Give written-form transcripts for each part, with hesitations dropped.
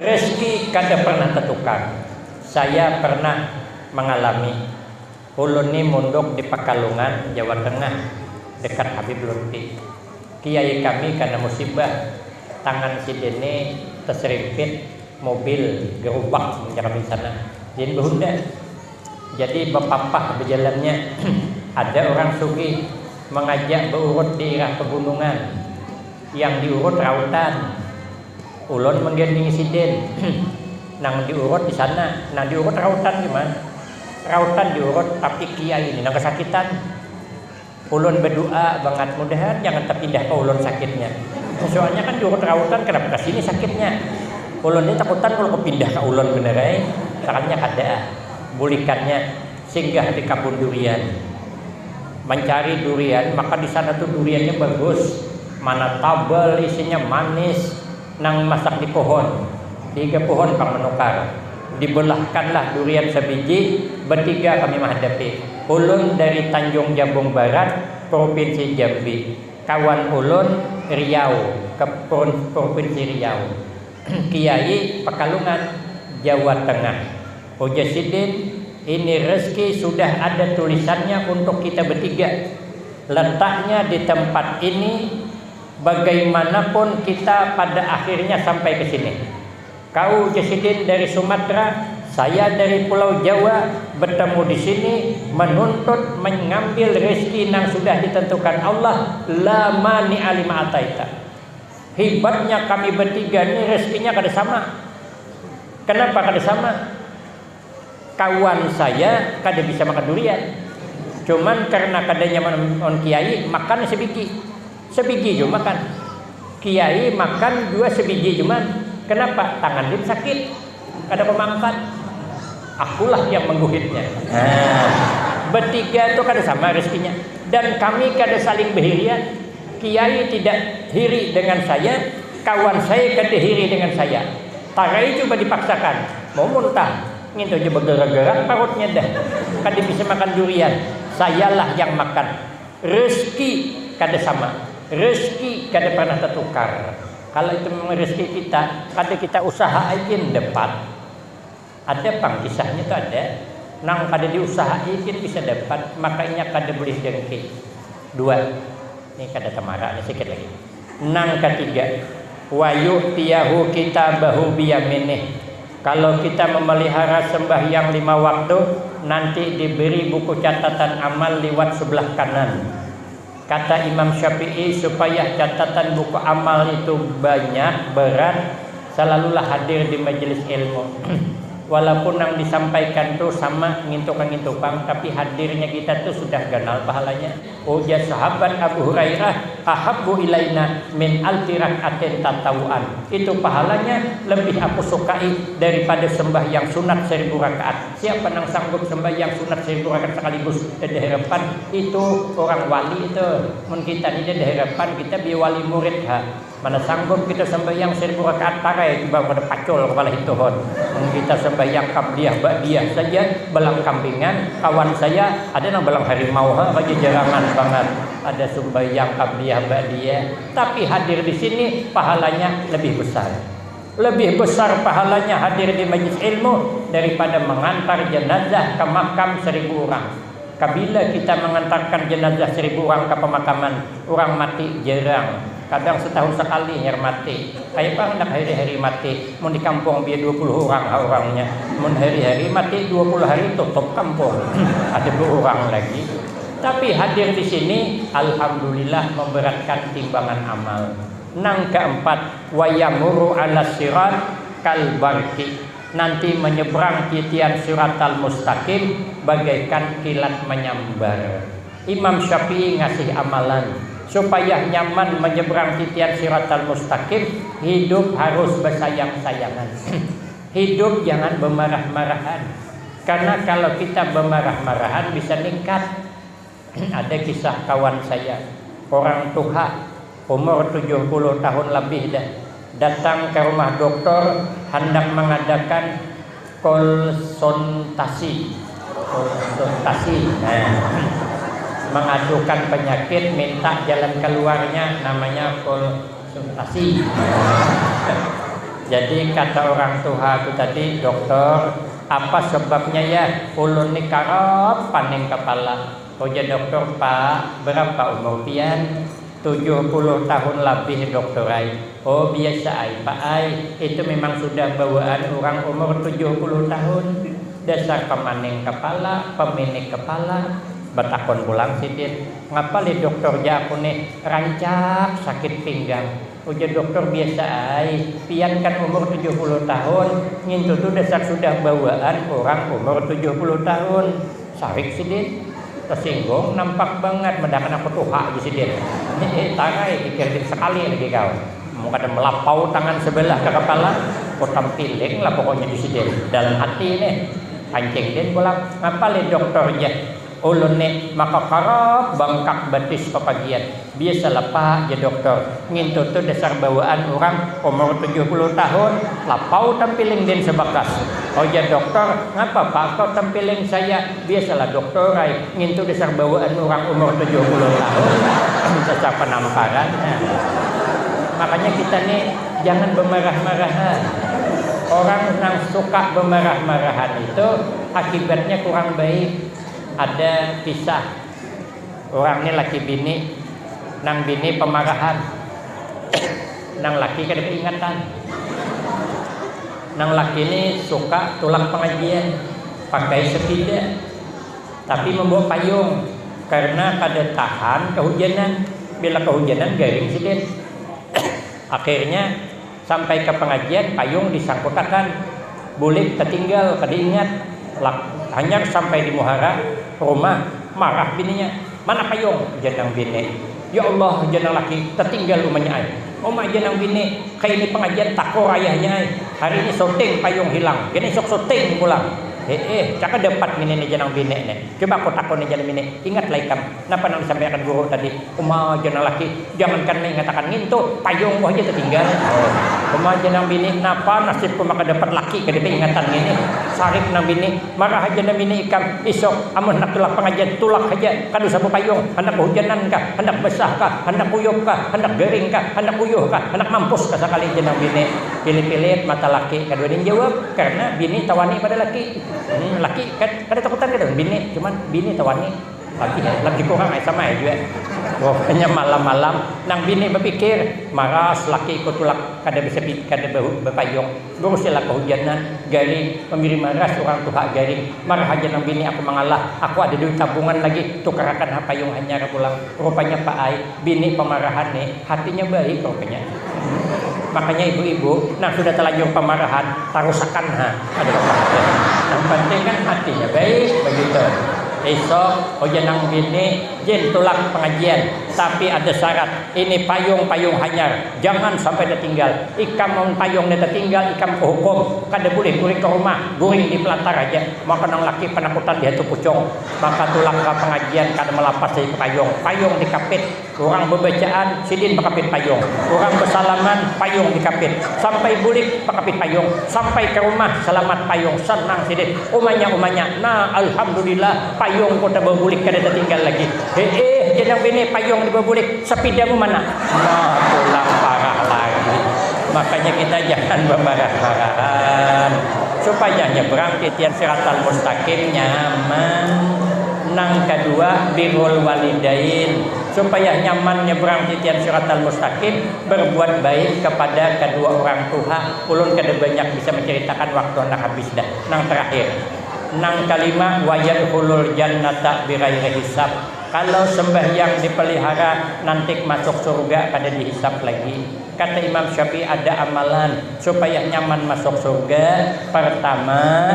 Rezeki kada pernah tertukar. Saya pernah mengalami ulun ni mondok di Pekalongan, Jawa Tengah, dekat Habib Lutfi. Kiai kami karena musibah tangan sidene terserimpit mobil gerobak menjeram sana. Jadi berhunda. Jadi bapapah berjalannya ada orang sugih mengajak berurut di daerah pegunungan. Yang diurut rautan. Ulun menggending siden. Nang diurut di sana, nang diurut rautan gimana? Rautan diurut tapi kiai ini nang kesakitan. Ulun berdoa banget mudahan jangan terpindah ke ulun sakitnya. Soalnya kan diurut rautan kenapa ke sini sakitnya? Ulun ini takutan kalau kepindah ke ulun benerai, caranya kada. Bulikannya singgah di kebun durian. Mencari durian, maka di sana tuh duriannya bagus. Mana tabel isinya manis. Nang masak di pohon 3 pohon pang menukar, dibelahkanlah durian sebiji, bertiga kami menghadapi. Ulun dari Tanjung Jabung Barat, Provinsi Jambi, kawan ulun Riau, ke Provinsi Riau, Kiai Pekalongan, Jawa Tengah. Ujar sidin, ini rezeki sudah ada tulisannya untuk kita bertiga. Letaknya di tempat ini. Bagaimanapun kita pada akhirnya sampai ke sini. Kau Jasidin dari Sumatera, saya dari Pulau Jawa, bertemu di sini menuntut mengambil rezeki yang sudah ditentukan Allah. La mani alima ataita. Hebatnya kami bertiga ini rezekinya kada sama. Kenapa kada sama? Kawan saya kada bisa makan durian. Cuman karena kadanya on kiai makan sebiji cuma makan. Kiai makan 2 sebiji cuman. Kenapa? Tangan dia sakit. Kada pemangkat. Akulah yang mengguhitnya. Bertiga itu kada sama rezekinya. Dan kami kada saling berhirian. Kiai tidak hiri dengan saya, kawan saya kada hiri dengan saya. Tarai coba dipaksakan. Mau muntah. Ngintu aja bergerak-gerak perutnya dah. Kada bisa makan durian. Sayalah yang makan. Rezeki kada sama. Rezeki kada pernah tertukar. Kalau itu memang rezeki kita, kada kita usaha aja dapat. Ada pang kisahnya itu ada. Nang kada diusahain bisa dapat, makanya kada boleh dengki. 2. Ini kada tamara, ada sedikit lagi. Nang ketiga, wayu tiyahu kitabahu biyaminih. Kalau kita memelihara sembahyang 5 waktu, nanti diberi buku catatan amal lewat sebelah kanan. Kata Imam Syafi'i, supaya catatan buku amal itu banyak, berat, selalulah hadir di majelis ilmu. Walaupun yang disampaikan tuh sama ngintuk-ngintupang, tapi hadirnya kita tuh sudah ganal pahalanya. Ujar sahabat Abu Hurairah, ahabbu ilaina min alfi rak'atin tatawuan. Itu pahalanya lebih aku sukai daripada sembahyang sunat 1000 rakaat. Siapa yang sanggup sembahyang sunat 1000 rakaat sekaligus ada harapan itu orang wali itu. Mun kita ini ada harapan kita bi wali murid ha. Mana sanggup kita sembahyang 1000 rakaat tarai tiba pada pacul kepala hitohon. Kita sembahyang qabliyah ba'diyah saja belang kambingan. Kawan saya ada yang belang harimau aja jarangan banget. Ada sembahyang qabliyah ba'diyah, tapi hadir di sini pahalanya lebih besar. Lebih besar pahalanya hadir di majelis ilmu daripada mengantar jenazah ke makam 1000 orang. Kabila kita mengantarkan jenazah 1000 orang ke pemakaman, orang mati jarang. Kadang setahun sekali yang mati. Kayak apa hendak hari-hari mati. Mau di kampung biar 20 orang orangnya. Mau hari-hari mati 20 hari tutup kampung. Ada 2 orang lagi. Tapi hadir di sini alhamdulillah memberatkan timbangan amal. Nang keempat, wayamuru ala sirat kalbarki. Nanti menyeberang titian siratal mustaqim bagaikan kilat menyambar. Imam Syafi'i ngasih amalan. Supaya nyaman menyeberang titian siratal mustaqim, hidup harus bersayang-sayangan. Hidup jangan bermarah-marahan. Karena kalau kita bermarah-marahan bisa ningkat. Ada kisah kawan saya, orang tua, umur 70 tahun lebih dah, datang ke rumah dokter hendak mengadakan konsultasi. Mengadukan penyakit, minta jalan keluarnya, namanya konsultasi. Jadi kata orang tua aku tadi, dokter, apa sebabnya ya ulun ni karep paning kepala? Oh ya dokter pak, berapa umur pian? 70 tahun lebih dokter ai. Oh biasa ai pak ai, itu memang sudah bawaan orang umur 70 tahun. Dasar pemaning kepala, peminik kepala. Batakon pulang sidin, ngapa li dokter ja aku nih rancak sakit pinggang. Ujar dokter biasa ai, pian kan umur 70 tahun, ngintu tuh dasar sudah bawaan orang umur 70 tahun. Sarik sidin, tersinggung, nampak banget mendakan aku tuh hak di sidin. Tarai pikir sekali lagi kau. Mau kada melapau tangan sebelah ke kepala, kau tampiling lah pokoknya di sidin. Dalam hati nih, pancing din pulang, ngapa li dokternya? Ulun ni maka karap bangkak betis kepagian. Biasalah pak ya dokter, ngintu tu dasar bawaan orang umur 70 tahun, lapau tampiling din sebakas. Oh ya dokter, ngapa pak kau tampiling saya? Biasalah dokter ay, ngintu dasar bawaan orang umur 70 tahun. Dasar penamparan. Makanya kita nih jangan bermarah-marahan. Orang yang suka bermarah-marahan itu akibatnya kurang baik. Ada kisah orang ini laki bini, nang bini pemarahan, nang laki kada keingatan. Nang laki ini suka tulang pengajian, pakai sepeda, tapi membawa payung karena kada tahan kehujanan. Bila kehujanan garing sidin. Akhirnya sampai ke pengajian payung disangkutakan, boleh tertinggal kada ingat. Hanya sampai di muhara rumah marah bininya, mana payung? Jenang bini, ya Allah jenang laki tertinggal rumahnya ay. Oma jenang bini, kayak ini pengajian takor ayahnya ay. Hari ini syuting payung hilang, gini sok syuting pulang. Cakap dapat ini jenang bini nih. Coba aku takut nih jenang bini. Ingatlah ikam, kenapa nang disampaikan guru tadi? Oma jenang laki, jangankan mengatakan ngintu, payung gua aja tertinggal. Oma jenang bini, kenapa nasibku maka dapat laki ke ingatan ini? Sarik nang bini, marah aja nang bini ikam. Isok, amun nak tulak pengajian, tulak aja. Kadu sapu payung, hendak kehujanan kah? Hendak besar kah? Hendak kuyup kah? Hendak garing kah? Hendak kuyuh kah? Hendak mampus kah sekali jenang bini? Pilih-pilih mata laki. Kedua ini jawab, karena bini tawani pada laki. Laki kan kada takutan kada bini, cuman bini tawani lagi kurang sama juga. Pokoknya malam-malam nang bini berpikir maras laki ikut tulak kada bisa kada berpayung terus sila kehujanan garing pemiri maras orang tuha garing marah aja nang bini aku mengalah aku ada duit tabungan lagi tukarakan payung hanya pulang. Rupanya Pak Ai bini pemarahan nih hatinya baik rupanya. Makanya ibu-ibu, nah sudah terlanjur pemarahan, tarusakan ada apa-apa. Yang penting kan hatinya baik begitu. Esok ojanang bini jen tulang pengajian, tapi ada syarat. Ini payung hanyar, jangan sampai tertinggal. Ikam mau payung tertinggal, ikam ke hukum. Kada boleh guring ke rumah, guring di pelantar aja. Maka nang laki penakutan dia tu pucung. Maka tulang ke pengajian kada melapas dari payung dikapit. Orang berbacaan sidin pakapit payung. Orang bersalaman payung dikapit. Sampai bulik pakapit payung. Sampai ke rumah selamat payung. Senang sidin. Umanya. Nah alhamdulillah payung kota berbulik kada tertinggal lagi. Jenang bini payung berbulik. Sepidamu mana? Nah pulang parah lagi. Makanya kita jangan bermarah-marahan. Supaya nyebrang titian siratal mustaqim nyaman. Nang kedua birrul walidain, supaya nyaman nyebrang titian siratal mustaqim, berbuat baik kepada kedua orang tua. Ulun kada banyak bisa menceritakan waktu nak habis dah. Nang terakhir, nang kelima wayadkhulul jannata bighairi hisab. Kalau sembahyang dipelihara nanti masuk surga kada dihisab lagi. Kata Imam Syafi'i ada amalan supaya nyaman masuk surga. Pertama,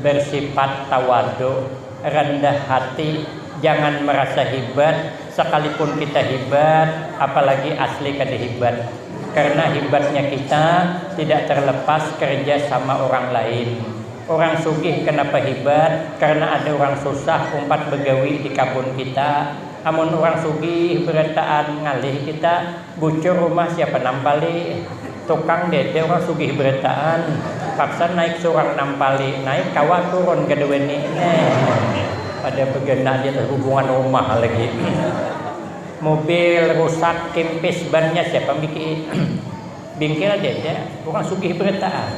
bersifat tawadu, rendah hati, jangan merasa hebat. Sekalipun kita hebat, apalagi asli kada hebat. Karena hebatnya kita tidak terlepas kerja sama orang lain. Orang sugih kenapa hebat? Karena ada orang susah umpat begawi di kabun kita. Amun orang sugih beretaan ngalih kita, bucur rumah siapa nampali? Tukang dede orang sugih beretaan, paksa naik seorang nampali, naik kawat turun kedua ini. Pada begena dia hubungan rumah lagi. Mobil rusak kempis bannya siapa bikin? bingkil dia orang sugih beritaan.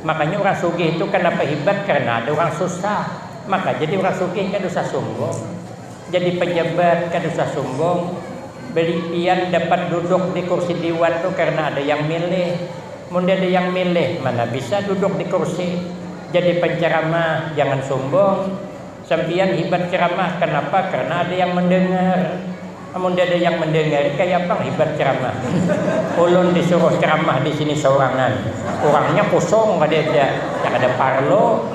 Makanya orang sugih itu kenapa hebat? Karena ada orang susah. Maka jadi orang sugih kan dosa sombong. Jadi pejabat kan dosa sombong. Belian dapat duduk di kursi dewan tuh karena ada yang milih. Munda ada yang milih, mana bisa duduk di kursi. Jadi penceramah jangan sombong. Sampian hebat ceramah kenapa? Karena ada yang mendengar. Namun ada yang mendengar kayak apa hebat ceramah. Ulun disuruh ceramah di sini seorangan, orangnya kosong ada yang ada parlo.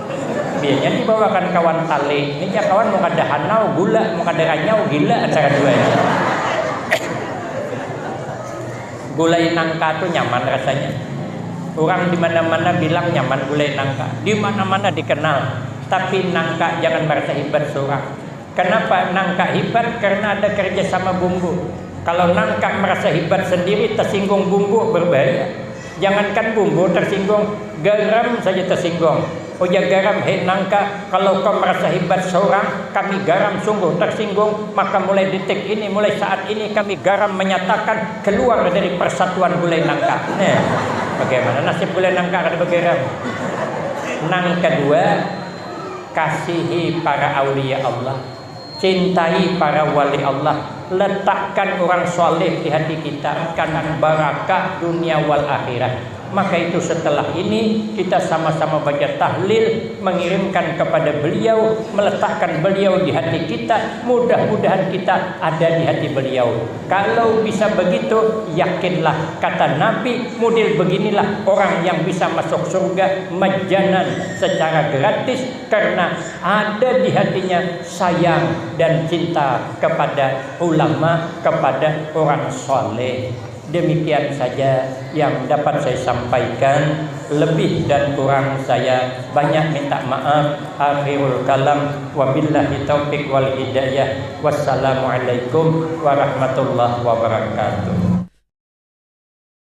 Biasanya dibawakan kawan tali. Ini ya kawan mau ada hanau gula, mau ada ranyau gila antara duanya. Gulai nangka tuh nyaman rasanya. Orang di mana-mana bilang nyaman gulai nangka, di mana-mana dikenal. Tapi nangka jangan merasa hebat seorang. Kenapa nangka hebat? Karena ada kerja sama bumbu. Kalau nangka merasa hebat sendiri, tersinggung bumbu berbahaya. Jangankan bumbu tersinggung, garam saja tersinggung. Oh ya garam, hei nangka, kalau kau merasa hebat seorang, kami garam sungguh tersinggung. Maka mulai detik ini, mulai saat ini kami garam menyatakan keluar dari persatuan gulai nangka. Nah, bagaimana nasib gulai nangka ada garam? Nang kedua, kasihi para aulia Allah. Cintai para wali Allah, letakkan orang soleh di hati kita, karena barakah dunia wal akhirat. Maka itu setelah ini kita sama-sama baca tahlil, mengirimkan kepada beliau, meletakkan beliau di hati kita. Mudah-mudahan kita ada di hati beliau. Kalau bisa begitu, yakinlah kata Nabi, model beginilah orang yang bisa masuk surga majanan secara gratis, karena ada di hatinya sayang dan cinta kepada ulama, kepada orang soleh. Demikian saja yang dapat saya sampaikan. Lebih dan kurang saya banyak minta maaf. Akhirul kalam, wabillahi taufiq wal hidayah. Wassalamualaikum warahmatullahi wabarakatuh.